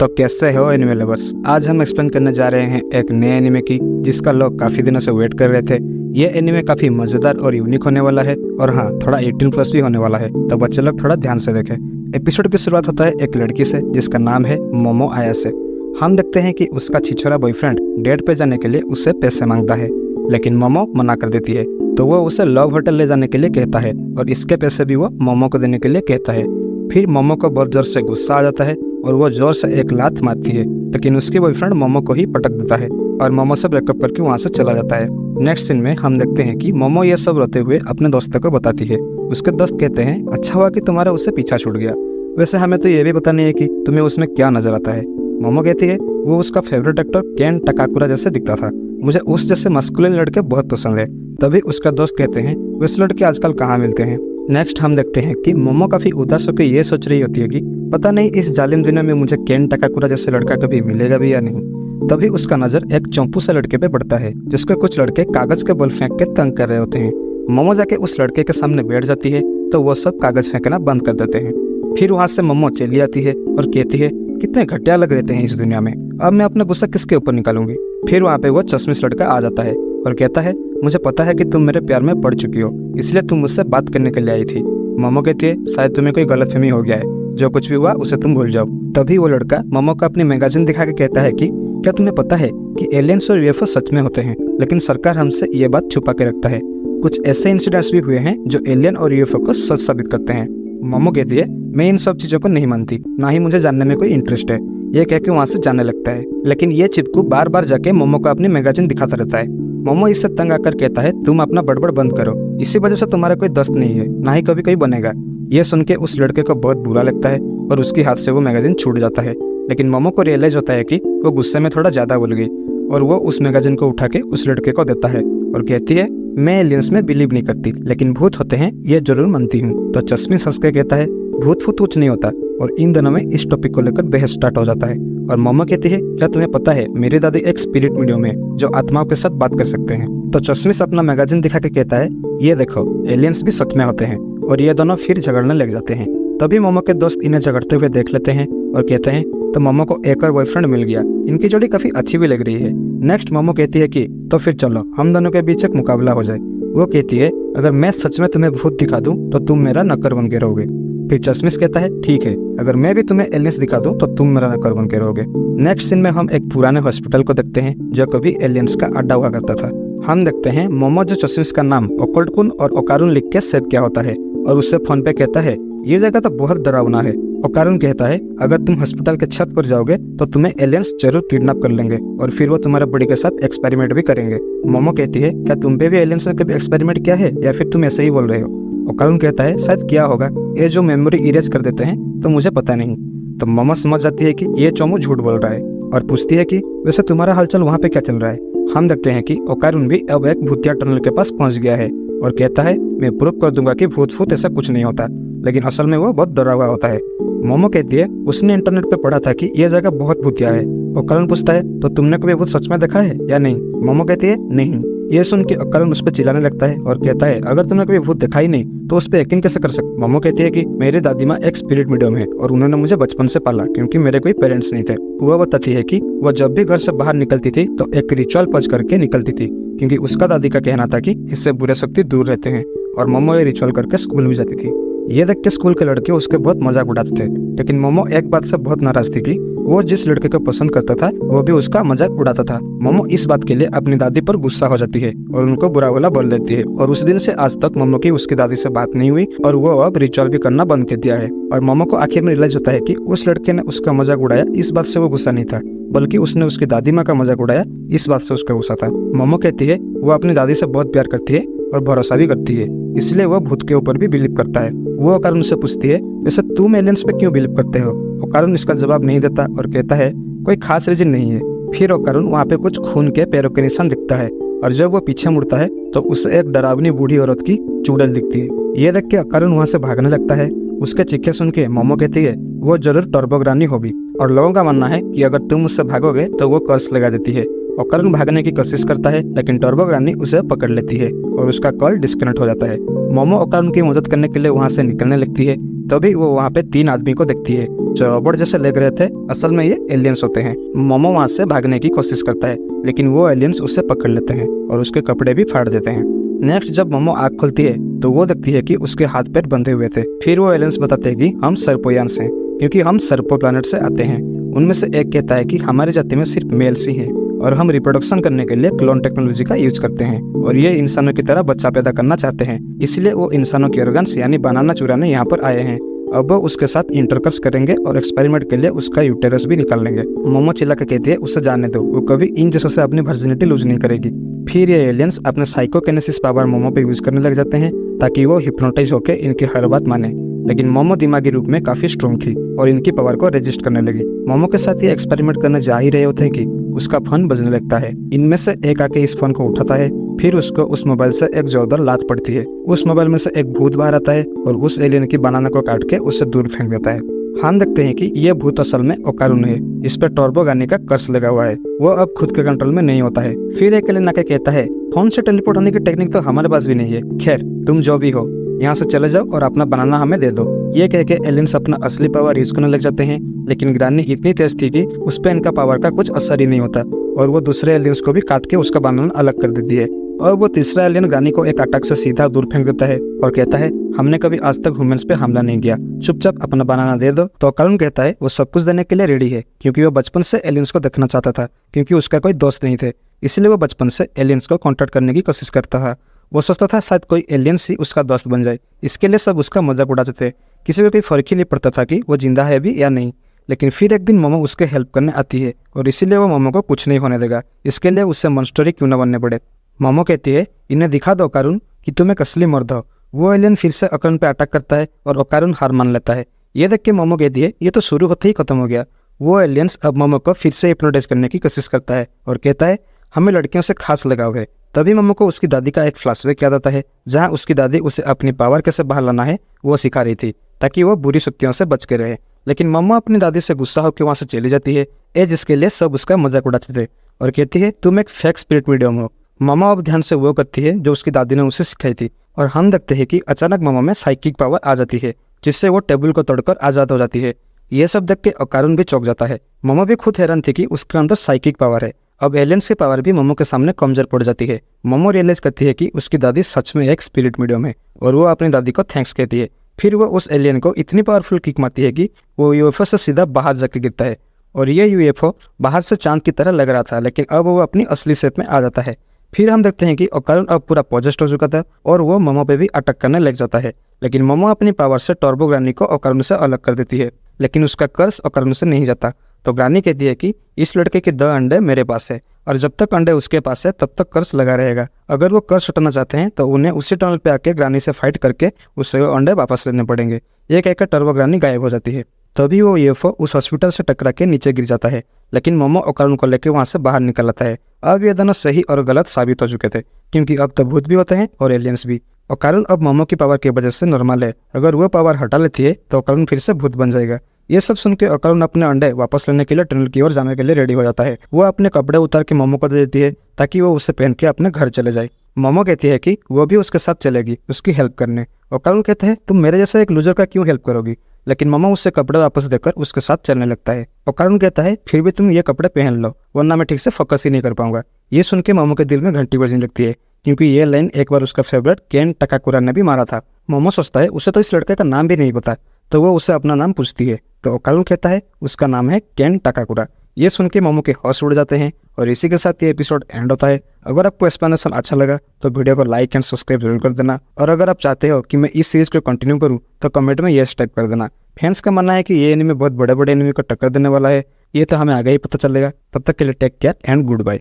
तो कैसे हो एनिमे लवर्स। आज हम एक्सप्लेन करने जा रहे हैं एक नए एनिमे की जिसका लोग काफी दिनों से वेट कर रहे थे। ये एनिमे काफी मजेदार और यूनिक होने वाला है और हाँ, थोड़ा 18+ भी होने वाला है, तो बच्चे लोग थोड़ा ध्यान से देखें। एपिसोड की शुरुआत होता है एक लड़की से जिसका नाम है मोमो आयासे। हम देखते हैं कि उसका छिछोरा बॉयफ्रेंड डेट पे जाने के लिए उससे पैसे मांगता है, लेकिन मोमो मना कर देती है। तो वो उसे लव होटल ले जाने के लिए कहता है और इसके पैसे भी वो मोमो को देने के लिए कहता है। फिर मोमो को बहुत जोर से गुस्सा आ जाता है और वो जोर से एक लात मारती है, लेकिन उसकी बॉयफ्रेंड मोमो को ही पटक देता है और मोमो से ब्रेकअप करके वहाँ से चला जाता है। नेक्स्ट सीन में हम देखते हैं कि मोमो ये सब रोते हुए अपने दोस्तों को बताती है। उसके दोस्त कहते हैं अच्छा हुआ कि तुम्हारा उससे पीछा छूट गया, वैसे हमें तो ये भी पता नहीं है कि तुम्हें उसमें क्या नजर आता है। मोमो कहती है वो उसका फेवरेट एक्टर केन टकाकुरा जैसे दिखता था, मुझे उस जैसे मस्कुलिन लड़के बहुत पसंद है। तभी उसका दोस्त कहते हैं वैसे लड़के आजकल कहाँ मिलते हैं। नेक्स्ट हम देखते हैं कि मोमो काफी उदास होकर ये सोच रही होती है कि पता नहीं इस जालिम दुनिया में मुझे केन टकाकुरा जैसे लड़का कभी मिलेगा भी या नहीं। तभी उसका नजर एक चंपू से लड़के पे पड़ता है जिसको कुछ लड़के कागज के बॉल फेंक के तंग कर रहे होते हैं। मोमो जाके उस लड़के के सामने बैठ जाती है तो वो सब कागज फेंकना बंद कर देते हैं। फिर वहां से मोमो चली आती है और कहती है कितने घटिया लग रहते हैं इस दुनिया में, अब मैं अपना गुस्सा किसके ऊपर निकालूंगी। फिर वहाँ पे वो चश्मिश लड़का आ जाता है और कहता है मुझे पता है कि तुम मेरे प्यार में पड़ चुकी हो, इसलिए तुम मुझसे बात करने के लिए आई थी। मोमो कहती है शायद तुम्हें कोई गलतफहमी हो गया है, जो कुछ भी हुआ उसे तुम भूल जाओ। तभी वो लड़का मोमो को अपनी मैगजीन दिखा के कहता है कि क्या तुम्हें पता है कि एलियंस और यूएफओ सच में होते हैं, लेकिन सरकार हमसे ये बात छुपा के रखता है। कुछ ऐसे इंसिडेंट्स भी हुए हैं जो एलियन और यूएफओ को सच साबित करते हैं। मोमो कहती है मैं इन सब चीजों को नहीं मानती, ना ही मुझे जानने में कोई इंटरेस्ट है। ये कह के वहाँ से जाने लगता है, लेकिन ये चिपकू बार बार जाके मोमो को अपनी मैगजीन दिखाता रहता है। मोमो इससे तंग आकर कहता है तुम अपना बड़बड़ बंद करो, इसी वजह से तुम्हारा कोई दोस्त नहीं है, ना ही कभी कोई बनेगा। ये सुन के उस लड़के को बहुत बुरा लगता है और उसके हाथ से वो मैगजीन छूट जाता है। लेकिन मोमो को रियलाइज होता है कि वो गुस्से में थोड़ा ज्यादा बोल गई और वो उस मैगजीन को उठा के उस लड़के को देता है और कहती है मैं एलियंस में बिलीव नहीं करती, लेकिन भूत होते हैं ये जरूर मानती हूँ। तो चश्मिश हंस के कहता है भूत फूत कुछ नहीं होता और इन दोनों में इस टॉपिक को लेकर बहस स्टार्ट हो जाता है। और मोमो कहती है क्या तुम्हें पता है मेरी दादी एक स्पिरिट मीडियम है जो आत्माओं के साथ बात कर सकते हैं। तो चश्मिश अपना मैगजीन दिखा के कहता है ये देखो एलियंस भी सच में होते हैं, और ये दोनों फिर झगड़ने लग जाते हैं। तभी मोमो के दोस्त इन्हें झगड़ते हुए देख लेते हैं और कहते हैं तो मोमो को एक और बॉयफ्रेंड मिल गया, इनकी जोड़ी काफी अच्छी भी लग रही है। नेक्स्ट मोमो कहती है कि तो फिर चलो हम दोनों के बीच एक मुकाबला हो जाए। वो कहती है अगर मैं सच में तुम्हें भूत दिखा दूं तो तुम मेरा नौकर बन के रहोगे। फिर चश्मिश कहता है ठीक है, अगर मैं भी तुम्हें एलियंस दिखा दूं तो तुम मेरा नौकर बन के रहोगे। नेक्स्ट सीन में हम एक पुराने हॉस्पिटल को देखते हैं जो कभी एलियंस का अड्डा हुआ करता था। हम देखते हैं मोमो जो चश्मिश का नाम ओकल्टकुन और ओकारुन लिख के सेव किया होता है और उससे फोन पे कहता है ये जगह तो बहुत डरावना है। ओकारुन कहता है अगर तुम हॉस्पिटल के छत पर जाओगे तो तुम्हें एलियंस जरूर किडनैप कर लेंगे और फिर वो तुम्हारे बॉडी के साथ एक्सपेरिमेंट भी करेंगे। मोमो कहती है क्या तुम पे भी एलियंस ने कभी एक्सपेरिमेंट किया है या फिर तुम ऐसे ही बोल रहे हो। ओकारुन कहता है शायद किया होगा, ये जो मेमोरी इरेज कर देते हैं तो मुझे पता नहीं। तो मोमो समझ जाती है कि ये चोमू झूठ बोल रहा है और पूछती है कि वैसे तुम्हारा हालचाल वहाँ पे क्या चल रहा है। हम देखते हैं कि ओकारुन भी अब एक भूतिया टनल के पास पहुंच गया है और कहता है मैं प्रूव कर दूंगा कि भूत फूत ऐसा कुछ नहीं होता, लेकिन असल में वो बहुत डरा हुआ होता है। मोमो कहती है उसने इंटरनेट पे पढ़ा था कि यह जगह बहुत भूतिया है। ओकारुन पूछता है तो तुमने कभी भूत सच में देखा है या नहीं। मोमो कहती है नहीं। ये सुन के ओकारुन उस पर चिल्लाने लगता है और कहता है अगर तुमने कभी भूत देखा ही नहीं तो उस पर यकीन कैसे कर सकते। मोमो कहती है कि मेरी दादी माँ एक स्पिरिट मीडियम है और उन्होंने मुझे बचपन से पाला क्योंकि मेरे कोई पेरेंट्स नहीं थे। वो बताती है कि वो जब भी घर से बाहर निकलती थी तो एक रिचुअल पढ़ करके निकलती थी क्योंकि उसका दादी का कहना था कि इससे बुरे शक्ति दूर रहते हैं। और मोमो ये रिचुअल करके स्कूल भी जाती थी। ये देख के स्कूल के लड़के उसके बहुत मजाक उड़ाते थे, लेकिन मोमो एक बात से बहुत नाराज थी कि वो जिस लड़के को पसंद करता था वो भी उसका मजाक उड़ाता था। मोमो इस बात के लिए अपनी दादी पर गुस्सा हो जाती है और उनको बुरा भला बोल देती है और उस दिन से आज तक मोमो की उसकी दादी से बात नहीं हुई और वो अब रिचुअल भी करना बंद कर दिया है। और मोमो को आखिर में रियलाइज होता है कि उस लड़के ने उसका मजाक उड़ाया इस बात से वो गुस्सा नहीं था, बल्कि उसने उसकी दादी माँ का मजाक उड़ाया इस बात से उसका गुस्सा था। मोमो कहती है वो अपनी दादी से बहुत प्यार करती है और भरोसा भी करती है, इसलिए वो भूत के ऊपर भी बिलीव करता है। वो ओकारुन से पूछती है वैसे तुम एलियंस पे क्यों बिलीव करते हो। ओकारुन इसका जवाब नहीं देता और कहता है कोई खास रीजन नहीं है। फिर ओकारुन वहाँ पे कुछ खून के पैरों के निशान दिखता है और जब वो पीछे मुड़ता है तो उसे एक डरावनी बूढ़ी औरत की चुड़ैल दिखती है। ये देख के ओकारुन वहाँ से भागने लगता है। उसके चीखे सुन के मोमो कहती है वो जरूर टर्बोग्रानी होगी और लोगों का मानना है कि अगर तुम उससे भागोगे तो वो कर्स लगा देती है। ओकारुन भागने की कोशिश करता है लेकिन टर्बोग्रानी उसे पकड़ लेती है और उसका कॉल डिस्कनेक्ट हो जाता है। मोमो ओकारुन की मदद करने के लिए वहाँ से निकलने लगती है तभी वो वहाँ पे 3 आदमी को देखती है जो रोबोट जैसे लग रहे थे, असल में ये एलियंस होते हैं। मोमो वहाँ से भागने की कोशिश करता है, लेकिन वो एलियंस उसे पकड़ लेते हैं और उसके कपड़े भी फाड़ देते हैं। नेक्स्ट जब मोमो आँख खुलती है तो वो देखती है कि उसके हाथ पैर बंधे हुए थे। फिर वो एलियंस बताते हैं कि हम सर्पोयान्स हैं, क्योंकि हम सर्पो प्लैनेट से आते हैं। उनमें से एक कहता है कि हमारी जाति में सिर्फ मेल्स ही हैं और हम रिप्रोडक्शन करने के लिए क्लोन टेक्नोलॉजी का यूज करते हैं और ये इंसानों की तरह बच्चा पैदा करना चाहते हैं, इसलिए वो इंसानों के ऑर्गन्स यानी बनाना चुराने यहाँ पर आए हैं। अब वो उसके साथ इंटरकस करेंगे और एक्सपेरिमेंट के लिए उसका यूटेरस भी निकाल लेंगे। मोमो चिल्ला के कहती है उसे जाने दो, वो कभी इन जैसों से अपनी वर्जिनिटी लूज नहीं करेगी। फिर ये एलियंस अपने साइकोकिनेसिस पावर मोमो पे यूज करने लग जाते हैं ताकि वो हिप्नोटाइज होकर इनकी हर बात माने। लेकिन मोमो दिमागी रूप में काफी स्ट्रॉन्ग थी और इनकी पावर को रेजिस्ट करने लगी। मोमो के साथ ये एक्सपेरिमेंट करने जा ही रहे होते हैं कि उसका फोन बजने लगता है। इनमें से एक आके इस फोन को उठाता है, फिर उसको उस मोबाइल से एक जोरदार लात पड़ती है। उस मोबाइल में से एक भूत बाहर आता है और उस एलियन की बनाना को काट के उसे दूर फेंक देता है। हम देखते हैं कि ये भूत असल में ओकारुन है, इस पर टर्बो गानी का कर्स लगा हुआ है। वो अब खुद के कंट्रोल में नहीं होता है। फिर एक एलियन आके कहता है फोन से टेलीपोर्ट होने की टेक्निक तो हमारे पास भी नहीं है, खैर तुम जो भी हो यहाँ से चले जाओ और अपना बनाना हमें दे दो। ये कह के एलियंस अपना असली पावर यूज करने लग जाते हैं, लेकिन ग्रानी इतनी तेज थी कि उस पर इनका पावर का कुछ असर ही नहीं होता और वो दूसरे एलियंस को भी काट के उसका बनाना अलग कर देती है। और वो तीसरा एलियन ग्रानी को एक अटैक से सीधा दूर फेंक देता है और कहता है हमने कभी आज तक ह्यूमंस पे हमला नहीं किया, चुपचाप अपना बनाना दे दो। तो करुण कहता है वो सब कुछ देने के लिए रेडी है, क्योंकि वो बचपन से एलियंस को देखना चाहता था, क्योंकि उसका कोई दोस्त नहीं थे, इसलिए वो बचपन से एलियंस को कॉन्टेक्ट करने की कोशिश करता था। वो सोचता था शायद कोई एलियंस ही उसका दोस्त बन जाए। इसके लिए सब उसका मजाक उड़ाते थे, किसी को कोई फर्क ही नहीं पड़ता था कि वो जिंदा है भी या नहीं। लेकिन फिर एक दिन मोमो उसके हेल्प करने आती है और इसीलिए वो मोमो को कुछ नहीं होने देगा, इसके लिए उससे मॉन्स्टर क्यों न बनने पड़े। मोमो कहती है इन्हें दिखा दो ओकारुन कि तुम एक असली मर्द हो। वो एलियन फिर से ओकारुन पे अटैक करता है और ओकारुन हार मान लेता है। ये देख के मोमो कहती है ये तो शुरू होते ही खत्म हो गया। वो एलियंस अब मोमो को फिर से हिप्नोटाइज करने की कोशिश करता है और कहता है हमें लड़कियों से खास लगाव है। तभी मोमो को उसकी दादी का एक फ्लैशबैक याद आता है, जहाँ उसकी दादी उसे अपनी पावर कैसे बाहर लाना है वो सिखा रही थी ताकि वो बुरी शक्तियों से बच के रहे। लेकिन मोमो अपनी दादी से गुस्सा होकर वहाँ से चली जाती है, जिसके लिए सब उसका मजाक उड़ाते थे और कहती है तुम एक फेक स्पिरिट मीडियम हो। मोमो अब ध्यान से वो करती है जो उसकी दादी ने उसे सिखाई थी और हम देखते हैं कि अचानक मोमो में साइकिक पावर आ जाती है, जिससे वो टेबल को तोड़कर आजाद हो जाती है। ये सब देख के ओकारुन भी चौंक जाता है। मोमो भी खुद हैरान थी कि उसके अंदर साइकिक पावर है। अब एलियंस की पावर भी मोमो के सामने कमजोर पड़ जाती है। मोमो रियलाइज करती है कि उसकी दादी सच में एक स्पिरिट मीडियम है और वो अपनी दादी को थैंक्स कहती है। फिर वो उस एलियन को इतनी पावरफुल किक मारती है कि वो यूएफओ से सीधा बाहर जाके गिरता है और ये यूएफओ बाहर से चांद की तरह लग रहा था, लेकिन अब वो अपनी असली शेप में आ जाता है। फिर हम देखते हैं कि ओकारुन अब पूरा पोजेस्ड हो चुका था और वो मोमो पे भी अटैक करने लग जाता है, लेकिन मोमो अपनी पावर से टर्बो ग्रानी को ओकारुन से अलग कर देती है, लेकिन उसका कर्स ओकारुन से नहीं जाता। तो ग्रानी कहती है कि इस लड़के के 2 अंडे मेरे पास है और जब तक अंडे उसके पास है तब तक कर्स लगा रहेगा। अगर वो कर्स हटाना चाहते हैं तो उन्हें उसी टनल पे आके ग्रानी से फाइट करके उससे वो अंडे वापस लेने पड़ेंगे। ये कहकर टर्बो ग्रानी गायब हो जाती है। तभी वो यूएफओ उस हॉस्पिटल से टकरा के नीचे गिर जाता है, लेकिन मोमो ओकारुन को लेकर वहां से बाहर निकल आता है। अब ये दोनों सही और गलत साबित हो चुके थे, क्योंकि अब तो भूत भी होते हैं और एलियंस भी। ओकारुन अब मोमो की पावर की वजह से नॉर्मल है, अगर वो पावर हटा लेती है तो ओकारुन फिर से भूत बन जाएगा। ये सब सुन के ओकारुन अपने अंडे वापस लेने के लिए टनल की ओर जाने के लिए रेडी हो जाता है। वो अपने कपड़े उतार के मोमो को दे देती है ताकि वो उसे पहन के अपने घर चले जाए। मोमो कहती है कि वो भी उसके साथ चलेगी उसकी हेल्प करने। ओकारुन कहते हैं तुम मेरे जैसा एक लूजर का क्यों हेल्प करोगी, लेकिन मोमो उससे कपड़े वापस देकर उसके साथ चलने लगता है। ओकारुन कहता है फिर भी तुम ये कपड़े पहन लो, वरना मैं ठीक से फोकस ही नहीं कर पाऊंगा। ये सुन के मोमो के दिल में घंटी बजने लगती है, क्योंकि ये लाइन एक बार उसका फेवरेट केन टकाकुरा ने भी मारा था। मोमो सोचता है उसे तो इस लड़के का नाम भी नहीं पता, तो वो उसे अपना नाम पूछती है तो ओकारुन कहता है उसका नाम है केन टकाकुरा। ये सुन के मोमो के होश उड़ जाते हैं और इसी के साथ ये एपिसोड एंड होता है। अगर आपको एक्सप्लेनेशन अच्छा लगा तो वीडियो को लाइक एंड सब्सक्राइब जरूर कर देना, और अगर आप चाहते हो कि मैं इस सीरीज को कंटिन्यू करूं तो कमेंट में यस टाइप कर देना। फैंस का मानना है कि ये एनिमे बहुत बड़े बड़े एनिमे को टक्कर देने वाला है, ये तो हमें आगे ही पता चलेगा। तब तक के लिए take care and good bye.